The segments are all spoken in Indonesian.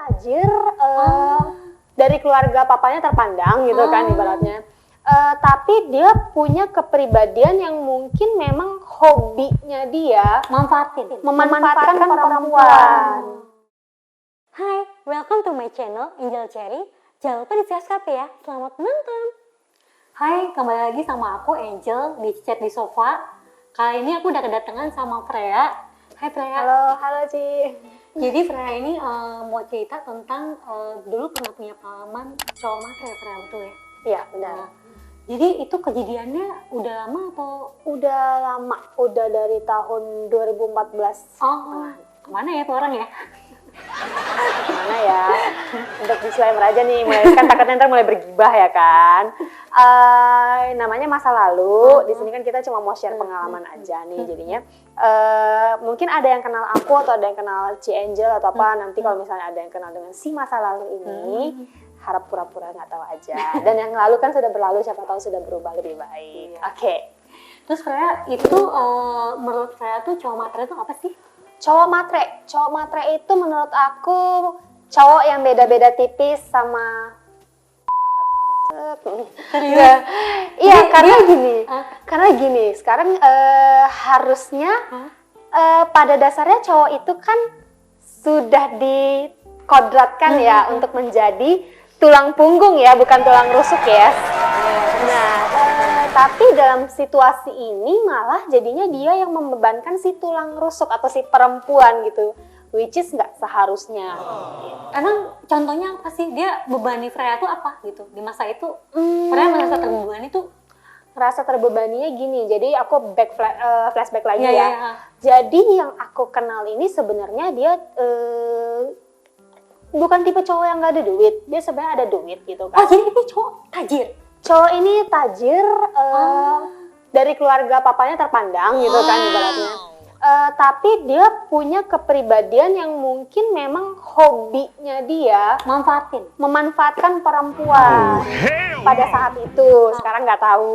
tajir, dari keluarga papanya terpandang gitu kan ibaratnya. Tapi dia punya kepribadian yang mungkin memang hobinya dia memanfaatkan perempuan. Hai, welcome to my channel Angel Cherry. Jangan lupa di subscribe ya. Selamat menonton. Hai, kembali lagi sama aku Angel di Chat di Sofa. Kali ini aku udah kedatangan sama Freya. Hai Freya. Halo Ci. Jadi Freya ini mau cerita tentang dulu pernah punya pengalaman cowok matre ya Freya, betul ya? Iya benar. Jadi itu kejadiannya udah lama atau? Udah lama, udah dari tahun 2014. Oh, kemana ya tuh orang ya? Gimana ya, untuk disclaimer aja nih, kan takutnya ntar mulai bergibah ya kan. Namanya masa lalu, di sini kan kita cuma mau share pengalaman aja nih jadinya. Mungkin ada yang kenal aku atau ada yang kenal Ci Angel atau apa, nanti kalau misalnya ada yang kenal dengan si masa lalu ini, harap pura-pura nggak tahu aja. Dan yang lalu kan sudah berlalu, siapa tahu sudah berubah lebih baik. Oke. Terus Freya itu menurut Freya tuh cowok matre itu apa sih? Cowok matre itu menurut aku cowok yang beda-beda tipis sama iya karena gini sekarang harusnya pada dasarnya cowok itu kan sudah dikodratkan ya untuk menjadi tulang punggung ya, bukan tulang rusuk ya. Nah tapi dalam situasi ini malah jadinya dia yang membebankan si tulang rusuk atau si perempuan gitu, which is nggak seharusnya. Emang contohnya apa sih? Dia bebani Freya tuh apa gitu? Di masa itu Freya merasa terbebani tuh? Rasa terbebaninya gini, jadi aku flashback lagi ya. Ya. Jadi yang aku kenal ini sebenarnya dia bukan tipe cowok yang nggak ada duit, dia sebenarnya ada duit gitu kan. Oh jadi itu cowok tajir? Cowok ini tajir, dari keluarga papanya terpandang gitu kan ibaratnya. Tapi dia punya kepribadian yang mungkin memang hobinya dia memanfaatkan perempuan pada saat itu. Sekarang nggak tahu.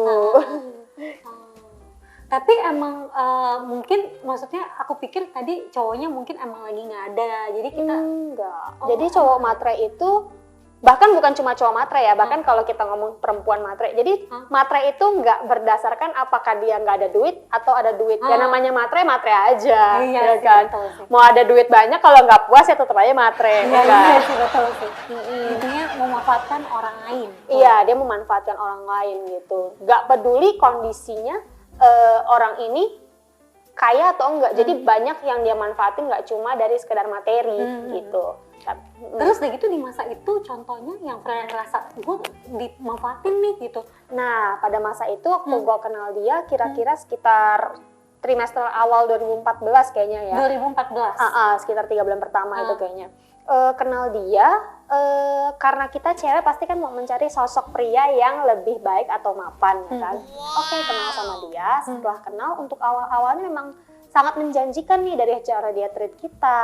Tapi emang mungkin maksudnya aku pikir tadi cowoknya mungkin emang lagi nggak ada. Jadi kita enggak. Jadi cowok matre itu bahkan bukan cuma cowok matre ya, bahkan kalau kita ngomong perempuan matre, jadi matre itu nggak berdasarkan apakah dia nggak ada duit atau ada duit. Ya namanya matre aja, ya kan. Mau ada duit banyak kalau nggak puas ya tetap aja matre. Iya sih, betul sih. Intinya memanfaatkan orang lain. Iya, dia memanfaatkan orang lain gitu. Nggak peduli kondisinya orang ini kaya atau enggak. Jadi banyak yang dia manfaatin, nggak cuma dari sekedar materi gitu. Terus udah gitu di masa itu contohnya yang Freya ngerasa gue dimanfaatin nih gitu. Nah pada masa itu waktu gue kenal dia kira-kira sekitar trimester awal 2014 kayaknya ya. 2014? Sekitar 3 bulan pertama itu kayaknya. Kenal dia karena kita cewek pasti kan mau mencari sosok pria yang lebih baik atau mapan ya kan. Oke, kenal sama dia, setelah kenal untuk awal-awalnya memang sangat menjanjikan nih dari cara dia treat kita,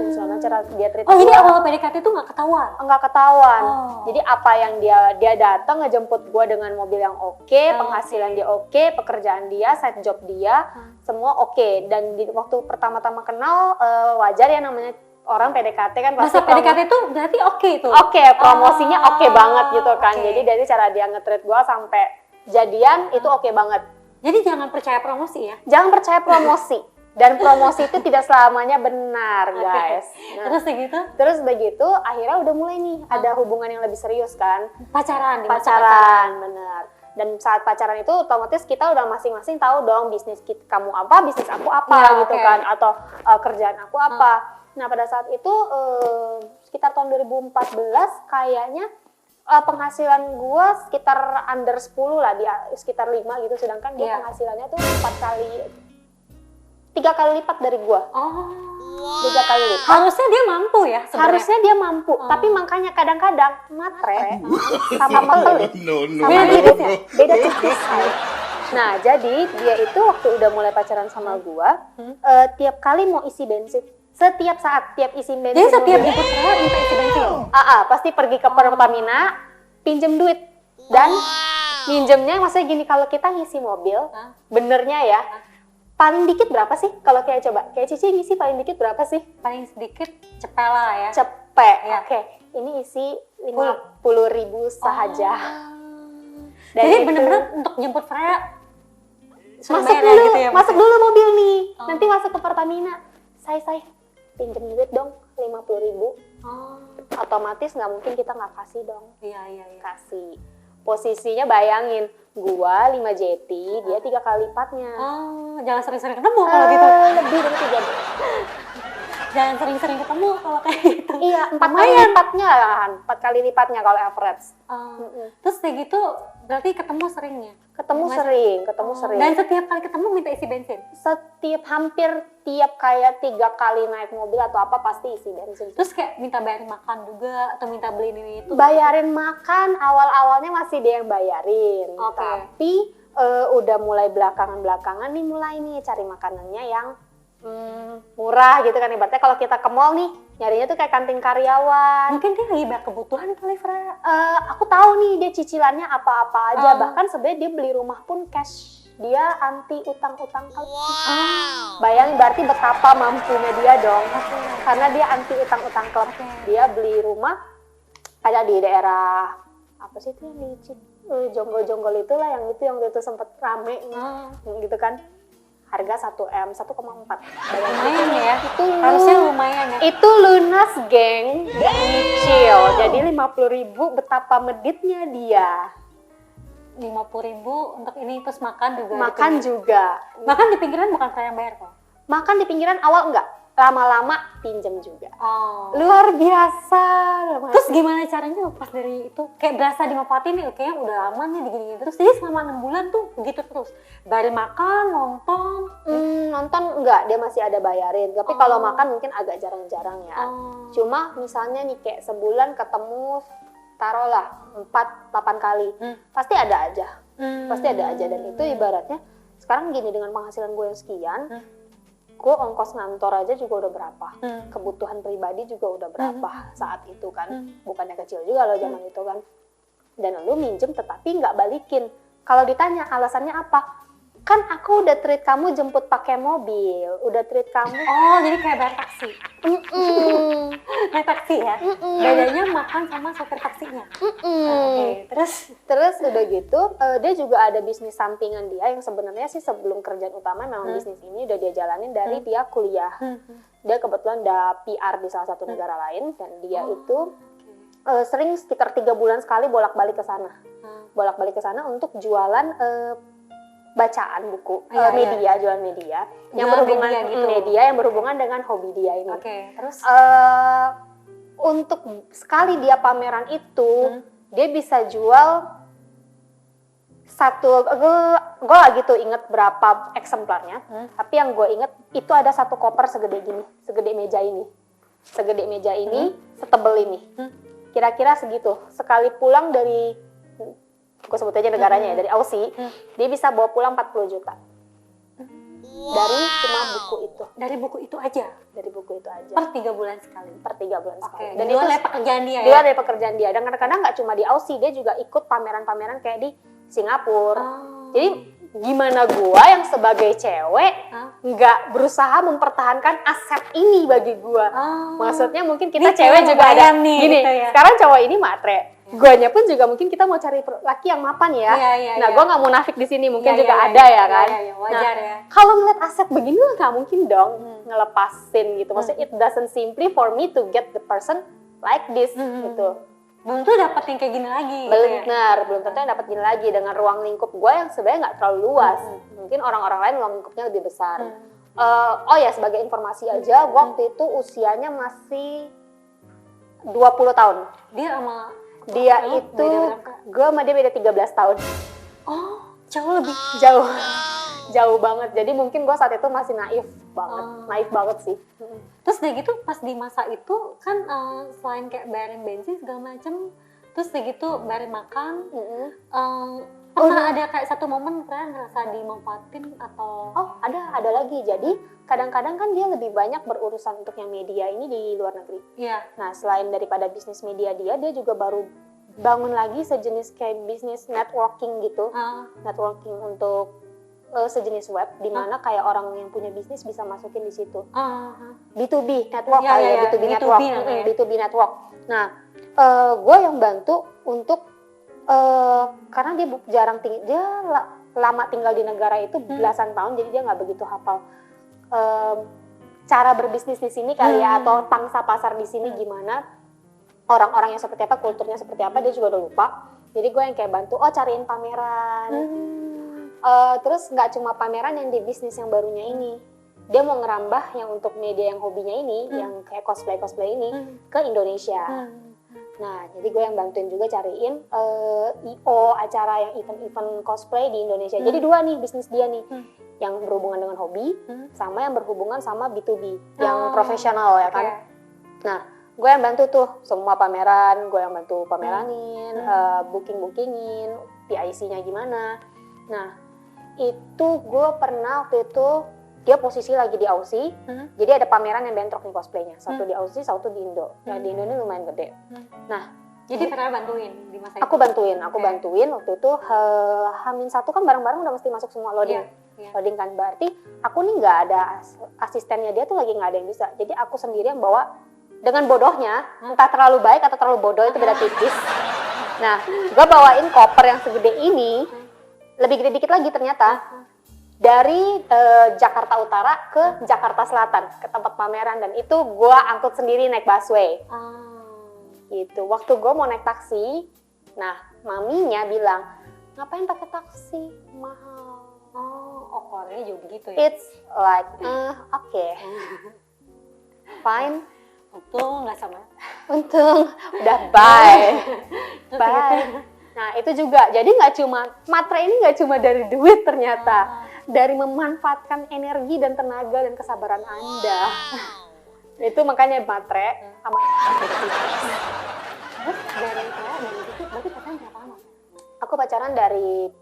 misalnya cara dia treat jadi awal PDKT itu nggak ketahuan? Nggak ketahuan. Jadi apa yang dia datang ngejemput gue dengan mobil yang oke, penghasilan dia oke, pekerjaan dia, side job dia, semua oke. Dan di waktu pertama-tama kenal wajar ya namanya orang PDKT kan pasti PDKT itu berarti oke itu? Oke, promosinya oke banget gitu kan. Jadi dari cara dia nge-treat gue sampai jadian itu oke banget. Jadi jangan percaya promosi ya? Jangan percaya promosi. Dan promosi itu tidak selamanya benar, guys. Nah, terus begitu, akhirnya udah mulai nih ada hubungan yang lebih serius kan. Pacaran, benar. Dan saat pacaran itu otomatis kita udah masing-masing tahu dong bisnis kamu apa, bisnis aku apa gitu kan, atau kerjaan aku apa. Nah pada saat itu sekitar tahun 2014 kayaknya penghasilan gue sekitar under 10 lah, dia sekitar 5 gitu, sedangkan dia penghasilannya tuh 3 kali lipat dari gua. 3 kali lipat. Harusnya dia mampu ya sebenarnya. Harusnya dia mampu, tapi makanya kadang-kadang matre sama pelit sama iritnya beda tipis. Nah, jadi dia itu waktu udah mulai pacaran sama gua, tiap kali mau isi bensin, setiap saat tiap isi bensin. Jadi setiap jemput saya minta isi bensin. Pasti pergi ke Pertamina, pinjem duit dan minjemnya maksudnya gini, kalau kita ngisi mobil, benernya ya. Paling dikit berapa sih? Kalau kayak coba, kayak Cici ngisi paling dikit berapa sih? Paling sedikit cepet lah ya. Ya. Oke, ini isi 50.000 saja. Dan Jadi itu- bener-bener untuk jemput Freya masuk Surabaya dulu, gitu ya, masuk Mas? dulu mobil nih. Oh. Nanti masuk ke Pertamina. Saya pinjem duit dong 50.000. Oh, Otomatis nggak mungkin kita nggak kasih dong. iya. Kasih. Posisinya bayangin, gua 5 JT, dia 3 kali lipatnya. Oh, jangan sering-sering ketemu kalau gitu. Lebih dari 3. Jangan sering-sering ketemu kalau kayak gitu. Iya, 4 kali lipatnya kan. 4 kali lipatnya kalau average. Oh. Terus kayak gitu berarti ketemu seringnya? Ketemu Gimana? sering. Dan setiap kali ketemu minta isi bensin? Hampir tiap kayak 3 kali naik mobil atau apa pasti isi bensin. Terus kayak minta bayarin makan juga atau minta beli ini itu? Bayarin makan awal-awalnya masih dia yang bayarin. Oke. Tapi udah mulai belakangan nih mulai nih cari makanannya yang murah gitu kan. Ibaratnya kalau kita ke mall nih nyarinya tuh kayak kantin karyawan. Mungkin dia lagi banyak kebutuhan kali, Freya. Aku tahu nih dia cicilannya apa-apa aja. Oh. Bahkan sebenarnya dia beli rumah pun cash. Dia anti utang-utang. Bayangin berarti betapa mampunya dia dong. Karena dia anti utang-utang klub. Dia beli rumah ada di daerah apa sih itu yang di Jonggol-jonggol itulah yang itu sempet rame gitu kan. Harga 1M, 1,4. Lumayan ya. Itu Harusnya lumayan ya. itu lunas, geng. Dia nyicil. Jadi 50.000 betapa meditnya dia. 50.000 untuk ini terus makan juga. Makan juga. Makan di pinggiran bukan Freya yang bayar kok. Makan di pinggiran awal enggak. Lama-lama pinjem juga. Oh. Luar biasa. Terus gimana caranya pas dari itu kayak berasa dimanfaatin nih, kayaknya udah lama nih digini terus. Jadi selama 6 bulan tuh begitu terus. Dari makan, nonton. Nonton enggak, dia masih ada bayarin. Tapi kalau makan mungkin agak jarang-jarang ya. Cuma misalnya nih kayak sebulan ketemu taruhlah 4-8 kali. Pasti ada aja. Pasti ada aja. Dan itu ibaratnya sekarang gini, dengan penghasilan gue yang sekian, gue ongkos ngantor aja juga udah berapa, kebutuhan pribadi juga udah berapa saat itu kan, bukannya kecil juga loh zaman itu kan. Dan lu minjem tetapi nggak balikin. Kalau ditanya alasannya apa? Kan aku udah treat kamu jemput pakai mobil, udah treat kamu. Oh, jadi kayak bayar taksi. Naik taksi ya? Bedanya makan sama sopir taksinya. Oke, Terus udah gitu, dia juga ada bisnis sampingan dia yang sebenarnya sih sebelum kerjaan utama memang bisnis ini udah dia jalanin dari dia kuliah. Dia kebetulan udah PR di salah satu negara lain dan dia itu sering sekitar 3 bulan sekali bolak-balik ke sana. Bolak-balik ke sana untuk jualan bacaan buku, jualan media yang berhubungan media yang berhubungan dengan hobi dia ini. Oke, terus untuk sekali dia pameran itu dia bisa jual satu, gue lagi tuh inget berapa eksemplarnya, tapi yang gue inget itu ada satu koper segede gini, segede meja ini, setebel ini, kira-kira segitu. Sekali pulang dari, gue sebut aja negaranya ya, dari Aussie, dia bisa bawa pulang 40 juta. Dari cuma buku itu. dari buku itu aja? Dari buku itu aja. Per 3 bulan sekali? Per 3 bulan sekali. Dan itu dari pekerjaan dia ya? Dia dari pekerjaan dia. Dan kadang-kadang nggak cuma di Aussie, dia juga ikut pameran-pameran kayak di Singapura. Jadi gimana gua yang sebagai cewek nggak berusaha mempertahankan aset ini bagi gua. Maksudnya mungkin kita ini cewek juga ada nih, gini, gitu ya? sekarang cowok ini matre. Guanya pun juga mungkin kita mau cari laki yang mapan ya. Nah, gua nggak munafik di sini, mungkin juga ada ya kan. Wajar ya. Kalau ngeliat aset begini nggak mungkin dong ngelepasin gitu. Maksudnya it doesn't simply for me to get the person like this gitu. Belum tuh dapat yang kayak gini lagi. Benar, belum tentu yang dapat gini lagi dengan ruang lingkup gue yang sebenarnya nggak terlalu luas. Mungkin orang-orang lain ruang lingkupnya lebih besar. Oh ya, sebagai informasi aja, waktu itu usianya masih 20 tahun. Dia itu, gue sama dia beda 13 tahun. Oh, jauh lebih. Jauh banget. Jadi mungkin gue saat itu masih naif banget sih. Terus udah gitu pas di masa itu kan selain kayak bayarin bensin segala macem, terus udah gitu bayarin makan, pernah ada kayak satu momen kalian ngerasa dimanfaatin atau? Oh, ada lagi. Jadi kadang-kadang kan dia lebih banyak berurusan untuk yang media ini di luar negeri. Iya. Nah, selain daripada bisnis media dia juga baru bangun lagi sejenis kayak bisnis networking gitu. Networking untuk sejenis web di mana kayak orang yang punya bisnis bisa masukin di situ. B2B network B2B network. B2B network. Nah, gue yang bantu untuk karena dia jarang lama tinggal di negara itu belasan tahun, jadi dia nggak begitu hafal cara berbisnis di sini kali ya, atau pangsa pasar di sini gimana, orang-orangnya seperti apa, kulturnya seperti apa, dia juga udah lupa. Jadi gue yang kayak bantu, cariin pameran. Terus nggak cuma pameran yang di bisnis yang barunya ini, dia mau ngerambah yang untuk media yang hobinya ini, yang kayak cosplay ini ke Indonesia. Nah, jadi gue yang bantuin juga cariin IO acara yang event-event cosplay di Indonesia. Jadi dua nih bisnis dia nih, yang berhubungan dengan hobi, sama yang berhubungan sama B2B, yang profesional ya kan. Nah, gue yang bantu tuh semua pameran, gue yang bantu pameranin, booking-bookingin, PIC-nya gimana. Nah, itu gue pernah waktu itu, dia posisi lagi di Aussie, jadi ada pameran yang bentrok nih cosplaynya, satu di Aussie, satu di Indo. Nah, di Indo ini lumayan gede. Nah, jadi Vera bantuin di masa itu? Aku bantuin waktu itu, H-1 kan barang-barang udah mesti masuk semua loading. Loading kan, berarti aku nih nggak ada asistennya, dia tuh lagi nggak ada yang bisa. Jadi aku sendiri yang bawa, dengan bodohnya, entah terlalu baik atau terlalu bodoh itu beda tipis. Nah, gue bawain koper yang segede ini, lebih gede dikit lagi ternyata, dari Jakarta Utara ke Jakarta Selatan, ke tempat pameran, dan itu gue angkut sendiri naik busway. Gitu. Waktu gue mau naik taksi, nah maminya bilang, ngapain pakai taksi, mahal. Korea juga begitu ya? It's like, okay. Fine. Untung nggak sama. Untung, udah bye. Bye. Nah itu juga, jadi nggak cuma, matre ini nggak cuma dari duit ternyata. Dari memanfaatkan energi dan tenaga dan kesabaran Anda. Itu makanya matre sama. Terus dari itu, berarti pacaran berapa lama? Aku pacaran dari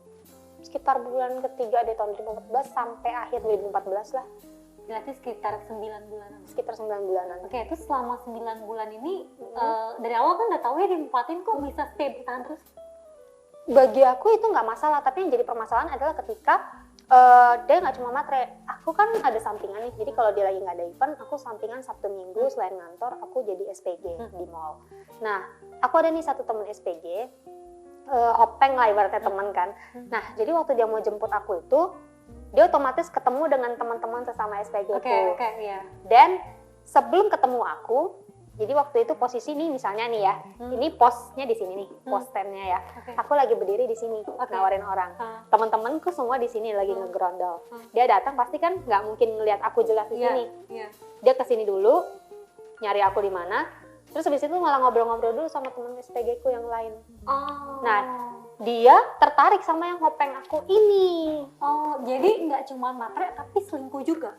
sekitar bulan ketiga di tahun 2014 sampai akhir 2014 lah. Berarti sekitar 9 bulanan. Sekitar 9 bulanan. Oke, itu selama 9 bulan ini dari awal kan udah tahu ya dimanfaatin, kok bisa stay bertahan terus? Bagi aku itu nggak masalah, tapi yang jadi permasalahan adalah ketika dia nggak cuma matre, aku kan ada sampingan nih. Jadi kalau dia lagi nggak ada event, aku sampingan Sabtu Minggu selain ngantor, aku jadi SPG di mall. Nah, aku ada nih satu temen SPG, hopeng lah ibaratnya teman kan. Nah, jadi waktu dia mau jemput aku itu, dia otomatis ketemu dengan teman-teman sesama SPG itu. Dan sebelum ketemu aku, jadi waktu itu posisi nih misalnya nih ya, ini posnya di sini nih, pos standnya ya. Aku lagi berdiri di sini, nawarin orang. Teman-temanku semua di sini lagi ngegrondol. Dia datang pasti kan nggak mungkin ngelihat aku jelas di sini. Dia kesini dulu, nyari aku di mana. Terus habis itu malah ngobrol-ngobrol dulu sama teman SPG ku yang lain. Nah, dia tertarik sama yang hopeng aku ini. Jadi nggak cuma matre tapi selingkuh juga.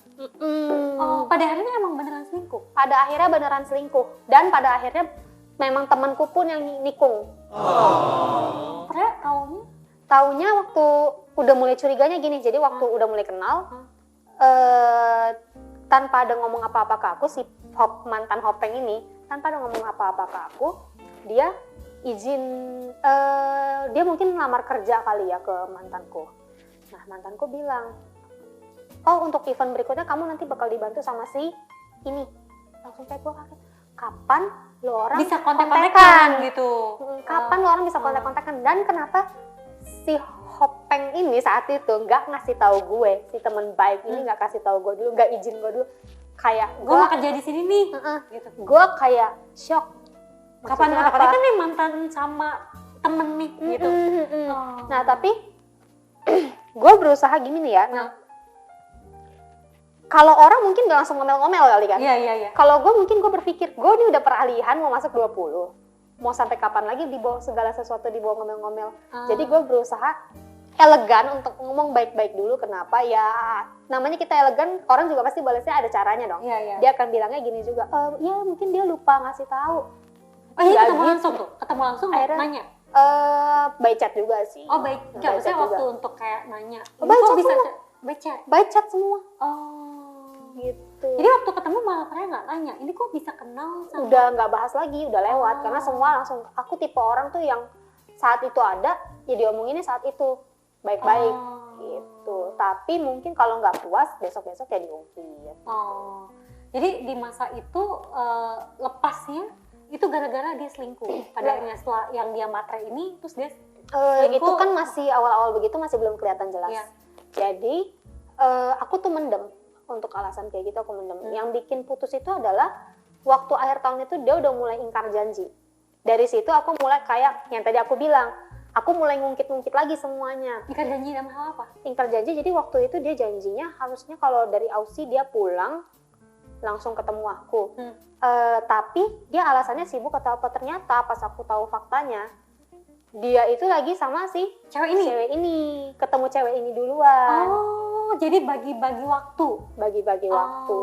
Pada akhirnya emang beneran selingkuh. Pada akhirnya beneran selingkuh, dan pada akhirnya memang temanku pun yang nikung. Taunya waktu udah mulai curiganya gini. Jadi waktu udah mulai kenal, tanpa ada ngomong apa-apa ke aku, si mantan hopeng ini tanpa ada ngomong apa-apa ke aku, dia izin, dia mungkin ngelamar kerja kali ya ke mantanku. Nah, mantanku bilang, untuk event berikutnya kamu nanti bakal dibantu sama si ini. Langsung kayak gue kaget, kapan lo orang bisa kontak-kontakan gitu? Kapan lo orang bisa kontak-kontakan? Dan kenapa si hopeng ini saat itu nggak ngasih tahu gue, si teman baik ini nggak kasih tahu gue dulu, nggak izin gue dulu. Kayak gue mau kerja di sini nih. Gitu. Gue kayak shock. Kapan kan nih mantan sama temen nih gitu. Nah tapi gue berusaha gini nih ya. Kalau orang mungkin gak langsung ngomel-ngomel kali kan. Iya. Kalau gue mungkin gue berpikir, gue ini udah peralihan mau masuk 20. Mau sampai kapan lagi dibawa segala sesuatu dibawa ngomel-ngomel. Jadi gue berusaha elegan untuk ngomong baik-baik dulu. Kenapa ya, namanya kita elegan, orang juga pasti balasnya ada caranya dong. Dia akan bilangnya gini juga, ya mungkin dia lupa ngasih tahu. Ketemu langsung akhirnya nanya? By chat juga sih. By chat, maksudnya waktu untuk kayak nanya. By chat semua. Gitu. Jadi waktu ketemu malah Freya nggak tanya, ini kok bisa kenal sama? Udah nggak bahas lagi, udah lewat. Karena semua langsung, aku tipe orang tuh yang saat itu ada, ya diomonginnya saat itu. Baik-baik. gitu. Tapi mungkin kalau nggak puas besok-besok ya diungkit. Jadi di masa itu lepasnya itu gara-gara dia selingkuh. Pada akhirnya setelah yang dia matre ini terus dia selingkuh. Itu kan masih awal-awal begitu, masih belum kelihatan jelas. Iya. Jadi aku tuh mendem, untuk alasan kayak gitu aku mendem. Yang bikin putus itu adalah waktu akhir tahun itu dia udah mulai ingkar janji. Dari situ aku mulai kayak yang tadi aku bilang, aku mulai ngungkit-ngungkit lagi semuanya. Ingkar janji dalam hal apa? Ingkar janji, jadi waktu itu dia janjinya harusnya kalau dari Aussie dia pulang langsung ketemu aku. Tapi dia alasannya sibuk atau apa, ternyata pas aku tahu faktanya dia itu lagi sama si Cewek ini ketemu cewek ini duluan. Jadi bagi-bagi waktu. Waktu.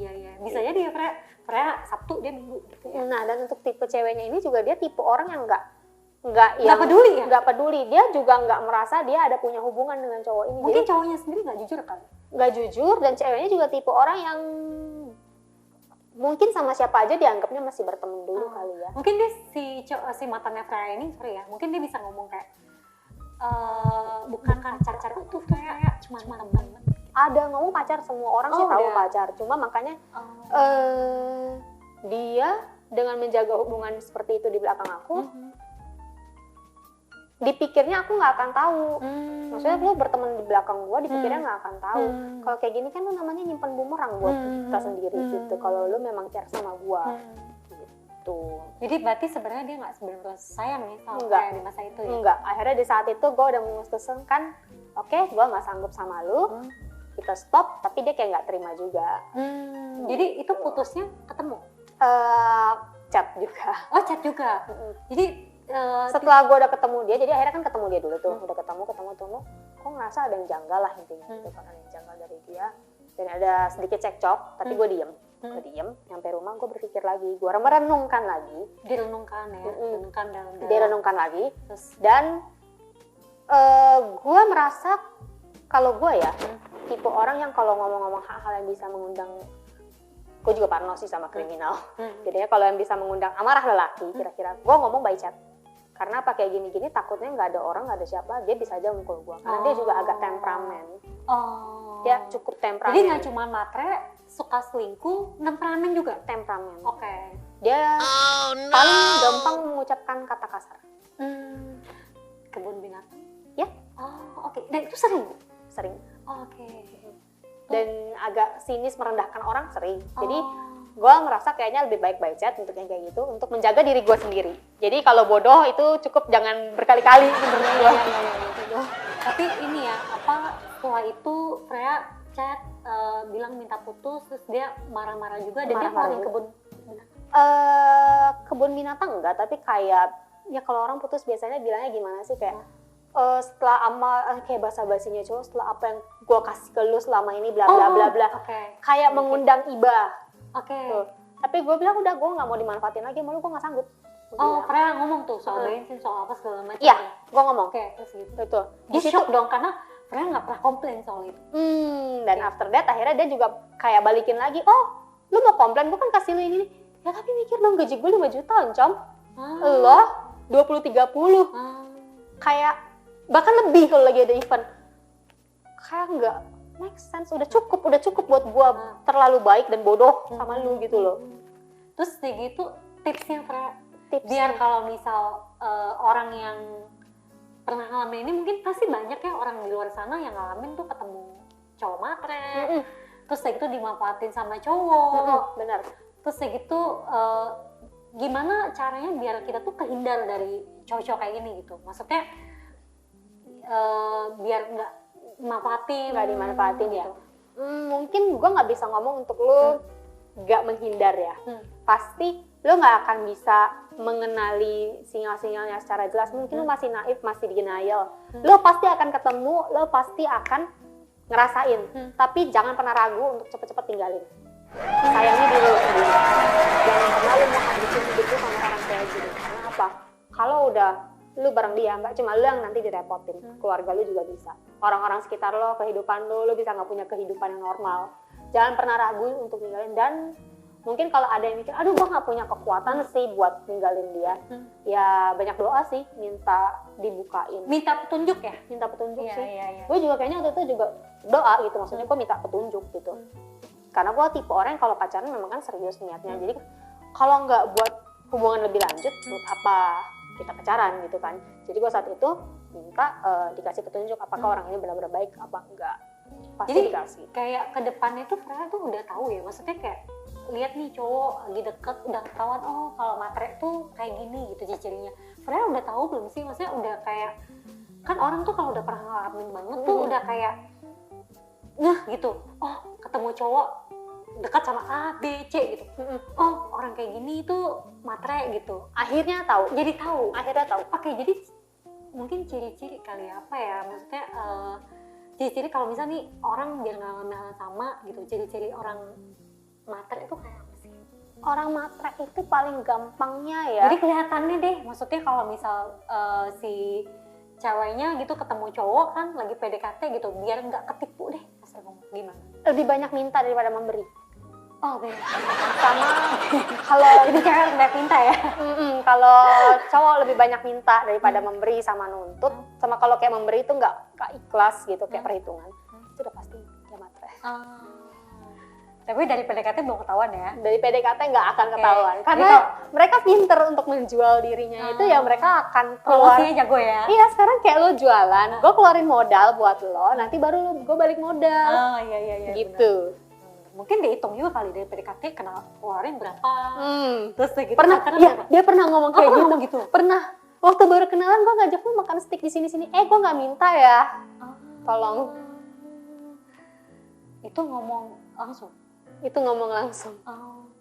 Iya. Bisa jadi ya Freya Sabtu dia Minggu gitu ya. Nah, dan untuk tipe ceweknya ini juga dia tipe orang yang nggak peduli ya? Nggak peduli. Dia juga nggak merasa dia ada punya hubungan dengan cowok ini. Mungkin cowoknya sendiri nggak jujur kali. Nggak jujur, dan ceweknya juga tipe orang yang mungkin sama siapa aja dianggapnya masih berteman dulu kali ya. Mungkin dia si mantannya Freya ini, sorry ya, mungkin dia bisa ngomong kayak bukan pacar tuh kayak cuma teman. Ada ngomong pacar, semua orang sih tahu pacar. Cuma makanya dia dengan menjaga hubungan seperti itu di belakang aku, dipikirnya aku nggak akan tahu. Maksudnya lu berteman di belakang gua, dipikirnya nggak akan tahu. Kalau kayak gini kan lu namanya nyimpen bumerang buat kita sendiri gitu. Kalau lu memang care sama gua, gitu. Jadi berarti sebenarnya dia nggak sebenarnya sayang nih sama kayak di masa itu ya? Enggak. Akhirnya di saat itu gua udah memutuskan kan, oke, gua nggak sanggup sama lu, kita stop. Tapi dia kayak nggak terima juga. Jadi itu putusnya ketemu? Chat juga. Oh, chat juga. Jadi setelah gue udah ketemu dia, jadi akhirnya kan ketemu dia dulu tuh, udah ketemu, kok ngerasa ada yang janggal lah intinya gitu kan, ada yang janggal dari dia, dan ada sedikit cekcok, tapi gue diem, nyampe rumah gue berpikir lagi, gue merenungkan lagi, direnungkan lagi, terus dan gue merasa kalau gue ya tipe orang yang kalau ngomong-ngomong hal-hal yang bisa mengundang, gue juga parno sih sama kriminal, jadinya kalau yang bisa mengundang amarah lelaki, kira-kira gue ngomong by chat. Karena apa kayak gini-gini takutnya nggak ada orang, nggak ada siapa, dia bisa aja mukul gue. Karena dia juga agak temperamen. Dia cukup temperamen. Jadi nggak cuma matre, suka selingkuh, temperamen juga? Temperamen. Oke. Dia paling gampang mengucapkan kata kasar. Kebun binatang? Ya. Oke. Dan itu sering? Sering. Oke. Dan agak sinis merendahkan orang sering. Jadi gue ngerasa kayaknya lebih baik by chat untuk yang kayak gitu, untuk menjaga diri gue sendiri. Jadi kalau bodoh itu cukup jangan berkali-kali menurut gue. Tapi ini ya, setelah itu Freya chat bilang minta putus, terus dia marah-marah juga, dan dia pulang kebun binatang. Kebun binatang enggak, tapi kayak ya kalau orang putus biasanya bilangnya gimana sih, kayak setelah kayak basa-basinya cowok, setelah apa yang gue kasih ke lu selama ini bla bla bla bla, kayak mengundang iba. Tapi gue bilang udah, gue nggak mau dimanfaatin lagi, malu gue nggak sanggup. Freya ngomong tuh soal bensin, soal apa segala macam. Iya, gue ngomong. Terus gitu. Betul. Dia shock dong, karena Freya nggak pernah komplain soal itu. Dan after that akhirnya dia juga kayak balikin lagi, lu mau komplain, gue kan kasih lu ini. Ya tapi mikir dong, gaji gue 5 juta Oncom. Lo 20-30. Kayak bahkan lebih kalau lagi ada event. Kayak nggak make sense, udah cukup buat gua terlalu baik dan bodoh sama lu gitu loh. Terus kayak gitu tipsnya biar kalau misal orang yang pernah ngalamin ini, mungkin pasti banyak ya orang di luar sana yang ngalamin tuh ketemu cowok matre, terus kayak gitu dimanfaatin sama cowok. Benar. Terus kayak gitu gimana caranya biar kita tuh kehindar dari cowok-cowok kayak gini gitu, maksudnya biar nggak dimanfaatin ya. Mungkin gue nggak bisa ngomong untuk lo nggak menghindar ya. Pasti lo nggak akan bisa mengenali sinyal-sinyalnya secara jelas. Mungkin lo masih naif, masih denial. Lo pasti akan ketemu, lo pasti akan ngerasain. Tapi jangan pernah ragu untuk cepet-cepet tinggalin. Sayangi diri lo sendiri. Jangan pernah lo mau habisin hidup lo sama orang kayak gini. Karena apa? Kalau udah lu bareng dia, nggak cuma lu yang nanti direpotin, keluarga lu juga bisa, orang-orang sekitar lo, kehidupan lu bisa nggak punya kehidupan yang normal. Jangan pernah ragu untuk ninggalin, dan Mungkin kalau ada yang mikir, aduh gue nggak punya kekuatan sih buat ninggalin dia, ya banyak doa sih, minta dibukain. Minta petunjuk ya? Minta petunjuk Iya, sih. iya, iya. Gue juga kayaknya waktu itu juga doa gitu, maksudnya gue minta petunjuk gitu. Karena gue tipe orang yang kalau pacaran memang kan serius niatnya. Jadi kalau nggak buat hubungan lebih lanjut, buat apa kita pacaran gitu kan. Jadi gue saat itu minta dikasih petunjuk apakah orang ini benar-benar baik apa enggak. Pasti Jadi dikasih. kayak ke depannya tuh Freya tuh udah tahu ya, maksudnya kayak lihat nih cowok lagi deket udah ketahuan, oh kalau matre tuh kayak gini gitu ciri-cirinya. Freya udah tahu belum sih, maksudnya udah kayak, kan orang tuh kalau udah pernah ngalamin banget tuh udah kayak ngeh gitu, oh ketemu cowok dekat sama A, B, C gitu, oh orang kayak gini tuh matre gitu. Akhirnya tahu. Jadi tahu. Akhirnya tahu. Oke, jadi mungkin ciri-ciri kali ya, apa ya, maksudnya ciri-ciri kalau misalnya nih orang biar nggak ngambil hal sama gitu, ciri-ciri orang matre itu kayak apa sih? Orang matre itu paling gampangnya ya. Jadi kelihatannya deh, maksudnya kalau misal si ceweknya gitu ketemu cowok kan lagi PDKT gitu, biar nggak ketipu deh, kasar ngomong gimana? Lebih banyak minta daripada memberi. Oh benar. Sama kalau Jadi cewek udah pinta ya? kalau cowok lebih banyak minta daripada memberi sama nuntut. Sama kalau kayak memberi itu nggak ikhlas gitu, kayak perhitungan. Itu udah pasti dia matre. Tapi dari PDKT belum ketahuan ya? Dari PDKT nggak akan ketahuan. Jadi Karena mereka pinter untuk menjual dirinya itu ya mereka akan keluar. Promosinya jago ya? Iya, sekarang kayak lo jualan, gue keluarin modal buat lo, nanti baru gue balik modal. Oh iya. Gitu. Bener. Mungkin dihitung juga kali dari PDKT kenal keluarin berapa. Terus gitu. Pernah, ya, dia pernah ngomong kayak pernah gitu. ngomong gitu? Pernah. Waktu baru kenalan gue ngajak lu makan steak di sini-sini. Gue nggak minta ya. Tolong. Itu ngomong langsung. Itu ngomong langsung.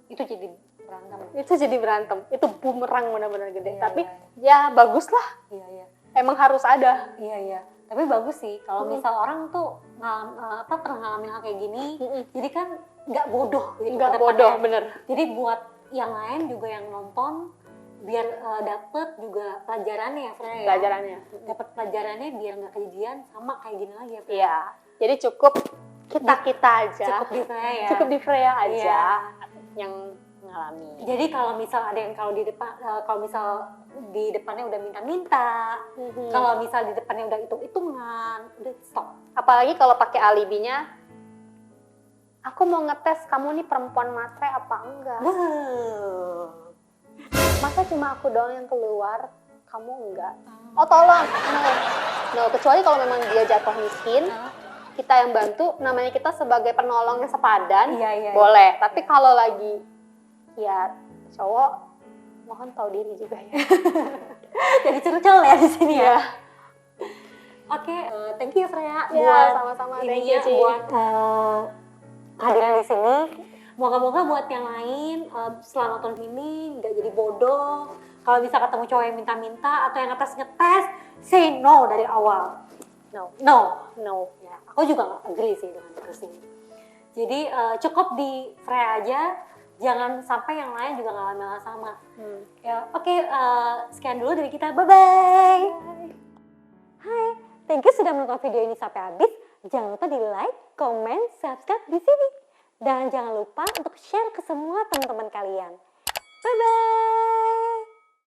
Itu jadi berantem. Itu jadi berantem. Itu bumerang benar-benar gede. Iya, Tapi ya bagus lah. Iya. Emang harus ada. Iya. Tapi bagus sih kalau misal orang tuh pernah ngalamin hal kayak gini, jadi kan nggak bodoh gitu. Nggak ke depannya. bodoh, bener. Jadi buat yang lain juga yang nonton biar dapet juga pelajarannya ya Freya. Pelajarannya. Dapat pelajarannya biar nggak kejadian sama kayak gini lagi ya Freya. Iya. Jadi cukup kita aja. Cukup di Freya ya. Cukup di Freya aja Iya. yang mengalami. Jadi kalau misal ada yang kalau di depan kalau misal di depannya udah minta-minta, kalau misal di depannya udah hitung-hitungan, udah stop. Apalagi kalau pakai alibinya, aku mau ngetes kamu nih perempuan matre apa enggak. Masa cuma aku doang yang keluar, kamu enggak? Oh tolong, no. Kecuali kalau memang dia jatuh miskin, kita yang bantu, namanya kita sebagai penolong yang sepadan, Iya. boleh. Tapi kalau lagi, ya cowok, mohon tahu diri juga ya. Jadi curcol ya di sini ya. Iya. Oke, thank you Freya Ya, buat sama-sama. Thank ininya, you, Ci. buat kehadiran di sini. Moga-moga buat yang lain setelah nonton ini nggak jadi bodoh. Kalau bisa ketemu cowok yang minta-minta atau yang ngetes, say no dari awal. No. Ya, aku juga nggak agree sih dengan terus ini. Jadi cukup di Freya aja. Jangan sampai yang lain juga ngalamin hal sama. Ya, oke, sekian dulu dari kita. Bye-bye. Hai, thank you sudah menonton video ini sampai habis. Jangan lupa di like, comment, subscribe di sini. Dan jangan lupa untuk share ke semua teman-teman kalian. Bye-bye.